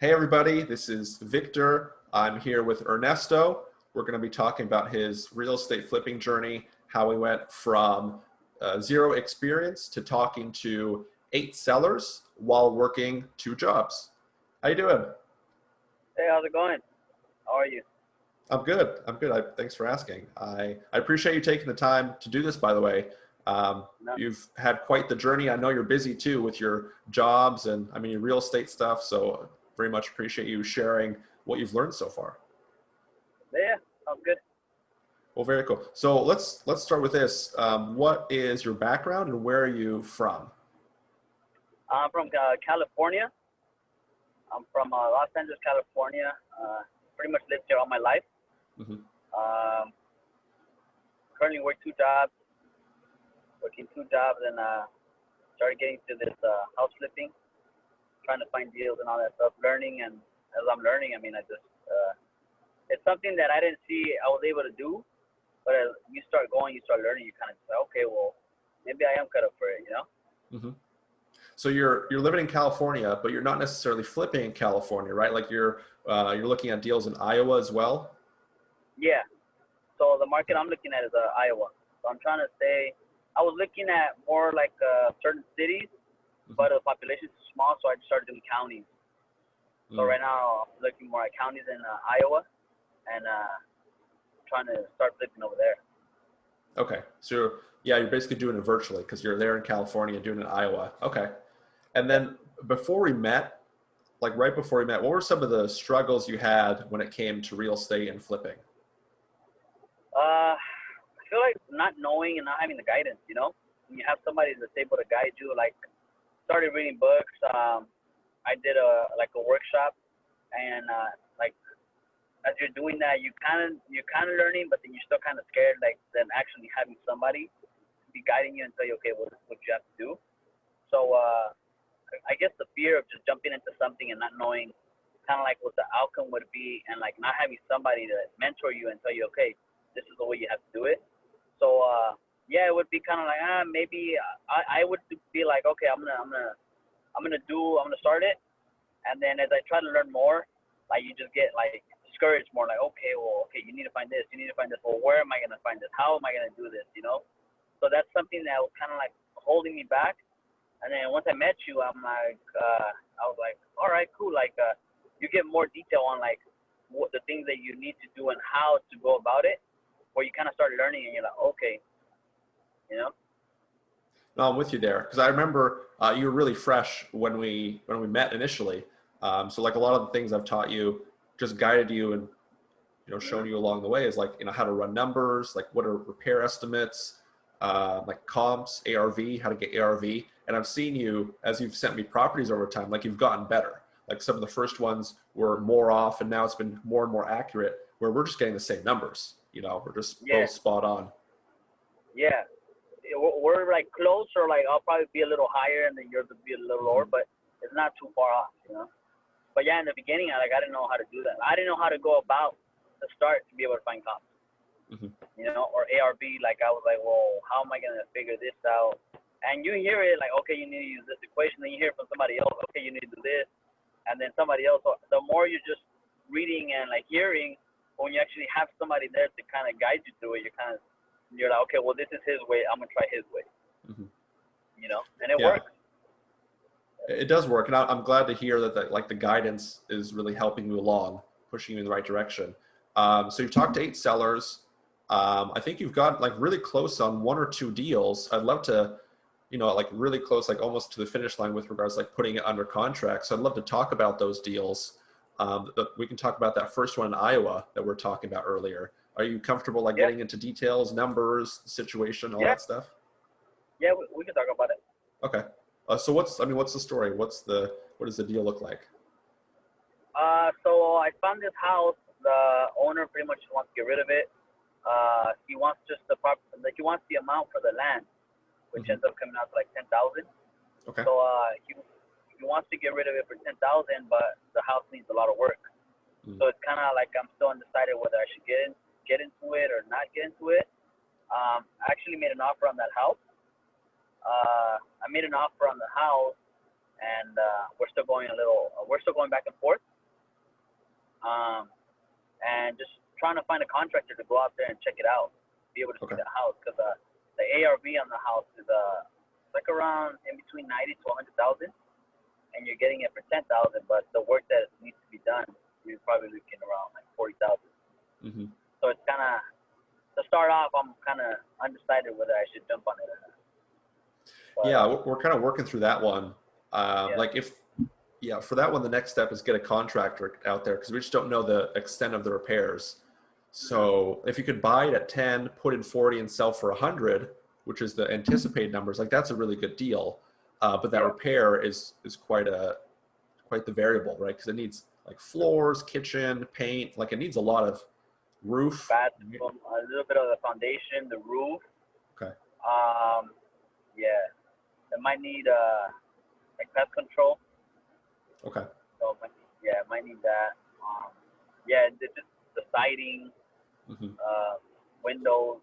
Hey everybody, this is Victor. I'm here with Ernesto. We're going to be talking about his real estate flipping journey, how he went from zero experience to talking to 8 sellers while working 2 jobs. How you doing? Hey, how's it going? How are you? I'm good. Thanks for asking. I appreciate you taking the time to do this, by the way. No. You've had quite the journey. I know you're busy too with your jobs and your real estate stuff. So very much appreciate you sharing what you've learned so far. Yeah, sounds good. Well, very cool. So let's start with this. What is your background and where are you from? I'm from California. I'm from Los Angeles, California. Pretty much lived here all my life. Mm-hmm. Currently working two jobs, and started getting to this house flipping, trying to find deals and all that stuff. Learning, and as I'm learning, it's something that I didn't see I was able to do, but as you start going, you start learning, you kind of say, okay, well, maybe I am cut up for it, you know? Mm-hmm. So you're living in California, but you're not necessarily flipping in California, right? Like you're looking at deals in Iowa as well? Yeah. So the market I'm looking at is Iowa. So I'm trying to say, I was looking at more like certain cities, but the population is small, so I just started doing counties. So right now I'm looking more at counties in Iowa, and trying to start flipping over there. Okay. So yeah, you're basically doing it virtually because you're there in California doing it in Iowa. Okay. And then before we met, like right before we met, what were some of the struggles you had when it came to real estate and flipping? I feel like not knowing and not having the guidance, you know? When you have somebody that's able to guide you, like started reading books. I did a workshop, and like as you're doing that, you're kind of learning, but then you're still kind of scared, like then actually having somebody be guiding you and tell you, okay, what you have to do. So I guess the fear of just jumping into something and not knowing kind of like what the outcome would be, and like not having somebody to mentor you and tell you, okay, this is the way you have to do it. So yeah, it would be kind of like maybe I would be like, okay, I'm gonna start it, and then as I try to learn more, like you just get like discouraged more, like okay, you need to find this, well, where am I gonna find this, how am I gonna do this, you know? So that's something that was kind of like holding me back. And then once I met you, I'm like I was like, all right, cool, like you get more detail on like what the things that you need to do and how to go about it, where you kind of start learning and you're like, okay, you know? No, I'm with you there because I remember you were really fresh when we met initially. So like a lot of the things I've taught you just guided you and shown you along the way is like how to run numbers, like what are repair estimates, like comps, ARV, how to get ARV. And I've seen you as you've sent me properties over time, like you've gotten better. Like some of the first ones were more off, and now it's been more and more accurate. Where we're just getting the same numbers. We're just both spot on. Yeah. We're like close, or like I'll probably be a little higher and then yours would be a little lower, but it's not too far off, you know? But yeah, in the beginning, I didn't know how to do that. I didn't know how to go about the start to be able to find comps, or ARB. Like I was like, well, how am I going to figure this out? And you hear it like, okay, you need to use this equation. Then you hear it from somebody else, okay, you need to do this. And then somebody else. So the more you're just reading and like hearing, when you actually have somebody there to kind of guide you through it, you're like, okay, well, this is his way. I'm going to try his way. And it works. It does work. And I'm glad to hear that like the guidance is really helping you along, pushing you in the right direction. So you've talked to 8 sellers. I think you've got like really close on 1 or 2 deals. I'd love to, like really close, like almost to the finish line with regards to like putting it under contract. So I'd love to talk about those deals. We can talk about that first one in Iowa that we're talking about earlier. Are you comfortable like getting into details, numbers, situation, all that stuff? Yeah, we can talk about it. Okay. So what's the story? What does the deal look like? So I found this house. The owner pretty much wants to get rid of it. He wants just the property. Like he wants the amount for the land, which ends up coming out to like $10,000. Okay. So he wants to get rid of it for $10,000, but the house needs a lot of work. So it's kind of like I'm still undecided whether I should get into it or not get into it. I actually made an offer on that house. I made an offer on the house, and we're still going back and forth. and just trying to find a contractor to go out there and check it out, be able to see the house, because the ARV on the house is like around in between 90 to 100,000, and you're getting it for 10,000. But the work that needs to be done, you're probably looking around like 40,000. Mm-hmm. So it's kind of, to start off, I'm kind of undecided whether I should jump on it or not. But, yeah, we're kind of working through that one. Like for that one, the next step is get a contractor out there, because we just don't know the extent of the repairs. So if you could buy it at 10, put in 40 and sell for 100, which is the anticipated numbers, like that's a really good deal. But that repair is quite the variable, right? Because it needs like floors, kitchen, paint, like it needs a lot of roof. Bathroom, a little bit of the foundation, the roof. Okay. Yeah, it might need like pest control. Okay. So it might need that. Yeah, just the siding, windows.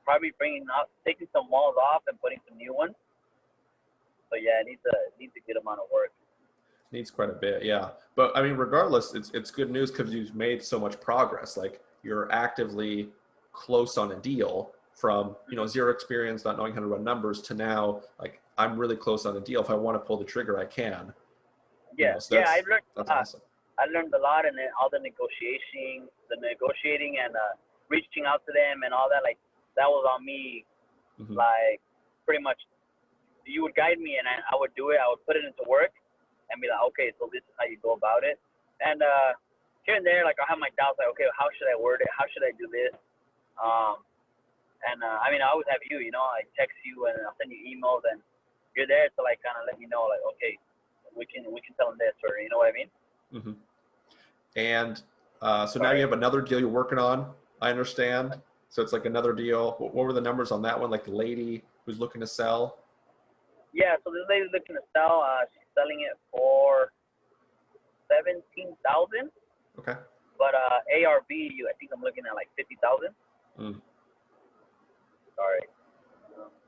Probably taking some walls off and putting some new ones. So yeah, it needs a good amount of work. Needs quite a bit, yeah. But I mean, regardless, it's good news because you've made so much progress. Like you're actively close on a deal from, zero experience, not knowing how to run numbers, to now, like I'm really close on a deal. If I want to pull the trigger, I can. Yeah, so I've learned. That's awesome. I learned a lot, and then all the negotiating and reaching out to them and all that. Like that was on me. Like pretty much, you would guide me, and I would do it. I would put it into work, and be like, okay, so this is how you go about it. And here and there, like I have my doubts, like, okay, how should I word it? How should I do this? I mean, I always have you. I text you and I'll send you emails, and you're there to like kind of let me know, like, okay, we can tell them this, or you know what I mean. And so now you have another deal you're working on, I understand. So it's like another deal. What were the numbers on that one? Like the lady who's looking to sell? Yeah, so this lady's looking to sell. She's selling it for 17,000. Okay. But ARV, I think I'm looking at like 50,000. Sorry.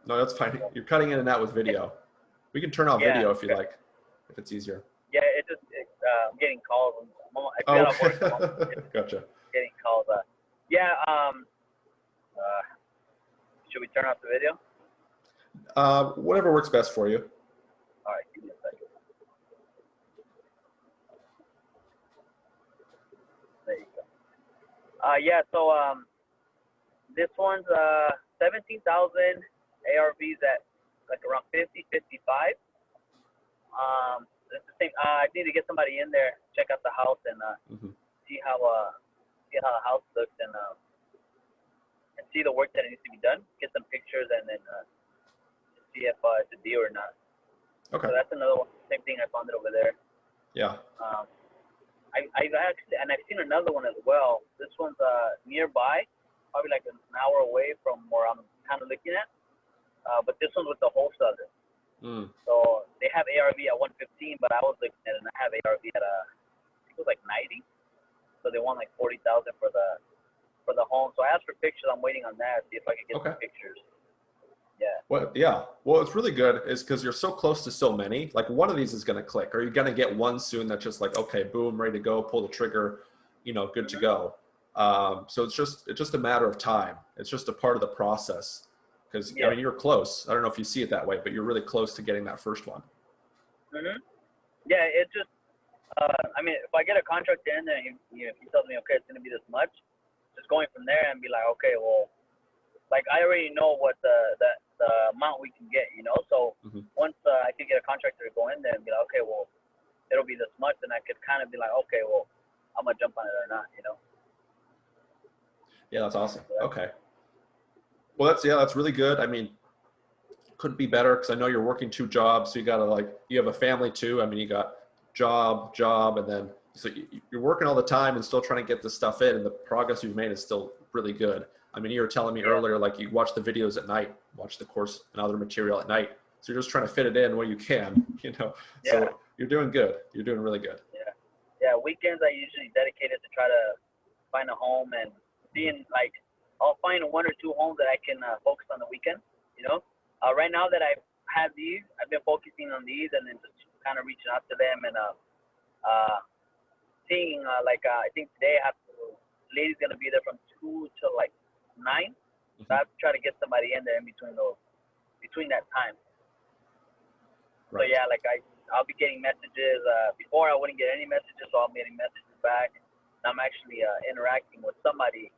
No, that's fine. You're cutting in and out with video. We can turn off video if you like, if it's easier. Yeah, I'm getting calls. Gotcha. Getting calls. Should we turn off the video? Whatever works best for you. All right, give me a second. There you go. So this one's 17,000, ARVs at like around 50, 55. It's the same. I need to get somebody in there, check out the house, and see how the house looks, and see the work that needs to be done. Get some pictures, and then see if it's a deal or not. Okay. So that's another one. Same thing. I found it over there. Yeah. I've seen another one as well. This one's nearby, probably like an hour away from where I'm kind of looking at. But this one's with the wholesaler. So they have ARV at 115, but I was looking at it, and I have ARV at I think it was like 90. So they want like 40,000 for the home. So I asked for pictures. I'm waiting on that. See if I can get some pictures. Yeah. Well, yeah. Well, it's really good is because you're so close to so many. Like one of these is going to click. Or you're going to get one soon that's just like, okay, boom, ready to go, pull the trigger, good to go. So it's just a matter of time. It's just a part of the process. Because I mean, you're close. I don't know if you see it that way, but you're really close to getting that first one. Yeah, it just. I mean, if I get a contract in there, he tells me, okay, it's gonna be this much. Just going from there and be like, okay, well, like I already know what the amount we can get, So once I could get a contractor to go in there and be like, okay, well, it'll be this much, then I could kind of be like, okay, well, I'm gonna jump on it or not, Yeah, that's awesome. Okay. Well, that's really good. I mean, couldn't be better because I know you're working 2 jobs. So you have a family too. I mean, you got job, and then so you're working all the time and still trying to get this stuff in, and the progress you've made is still really good. I mean, you were telling me earlier, like you watch the videos at night, watch the course and other material at night. So you're just trying to fit it in where you can, So you're doing good. You're doing really good. Yeah. Weekends I usually dedicate it to try to find a home and seeing like. I'll find 1 or 2 homes that I can focus on the weekend, Right now that I've had these, I've been focusing on these and then just kind of reaching out to them and seeing I think today lady's gonna be there from 2 to like 9. So I have to try to get somebody in there in between that time. Right. So yeah, like I'll be getting messages. Before I wouldn't get any messages, so I'm getting messages back. And I'm actually interacting with somebody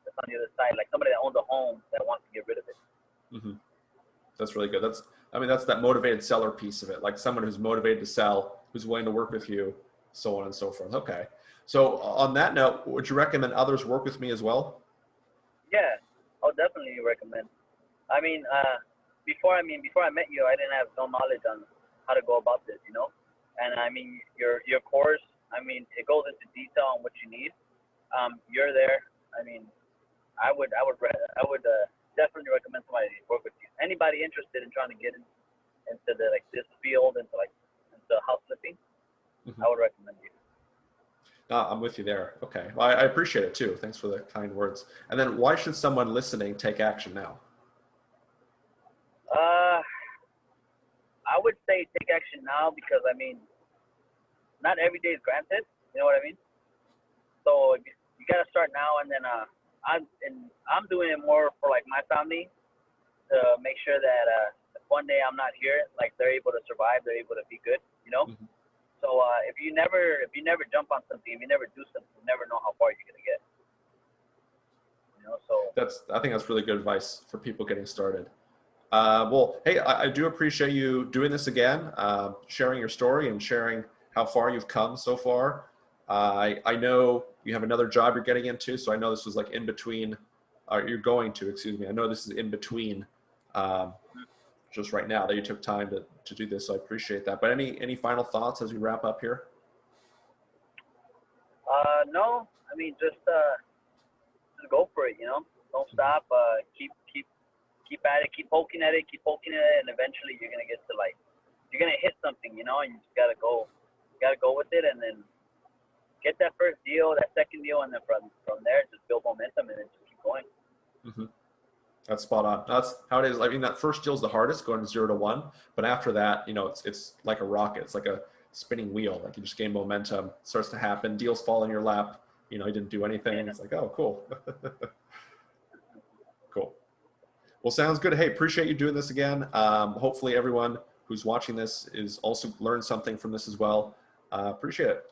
that's on the other side, like somebody that owns a home that wants to get rid of it. That's really good. That's that motivated seller piece of it, like someone who's motivated to sell, who's willing to work with you, so on and so forth. Okay. So on that note, would you recommend others work with me as well? Yeah, I'll definitely recommend. I mean, before I met you, I didn't have no knowledge on how to go about this, you know. And I mean, your course, I mean, it goes into detail on what you need. You're there. I mean, I would definitely recommend somebody to work with you. Anybody interested in trying to get into this field, into house flipping, I would recommend you. No, I'm with you there. Okay. Well, I appreciate it too. Thanks for the kind words. And then why should someone listening take action now? I would say take action now because, I mean, not every day is granted. You know what I mean? So you got to start now, and then I'm doing it more for like my family to make sure that if one day I'm not here, like they're able to survive, they're able to be good, you know? So if you never jump on something, if you never do something, you never know how far you're gonna get. You know, so I think that's really good advice for people getting started. Well, hey, I do appreciate you doing this again, sharing your story and sharing how far you've come so far. I know you have another job you're getting into, so I know this was like in between, you're going to, excuse me. I know this is in between, just right now that you took time to do this, so I appreciate that. But any final thoughts as we wrap up here? No, I mean, just go for it, you know? Don't stop, keep at it, keep poking at it, and eventually you're gonna get to you're gonna hit something, you know, and you just gotta go with it, and then get that first deal, that second deal, and then from there just build momentum and then just keep going. That's spot on. That's how it is. I mean, that first deal is the hardest, going 0 to 1, but after that, you know, it's like a rocket. It's like a spinning wheel. Like you just gain momentum, it starts to happen, deals fall in your lap. You know, you didn't do anything. It's like, oh, cool. Cool. Well, sounds good. Hey, appreciate you doing this again. Hopefully everyone who's watching this is also learned something from this as well. Appreciate it.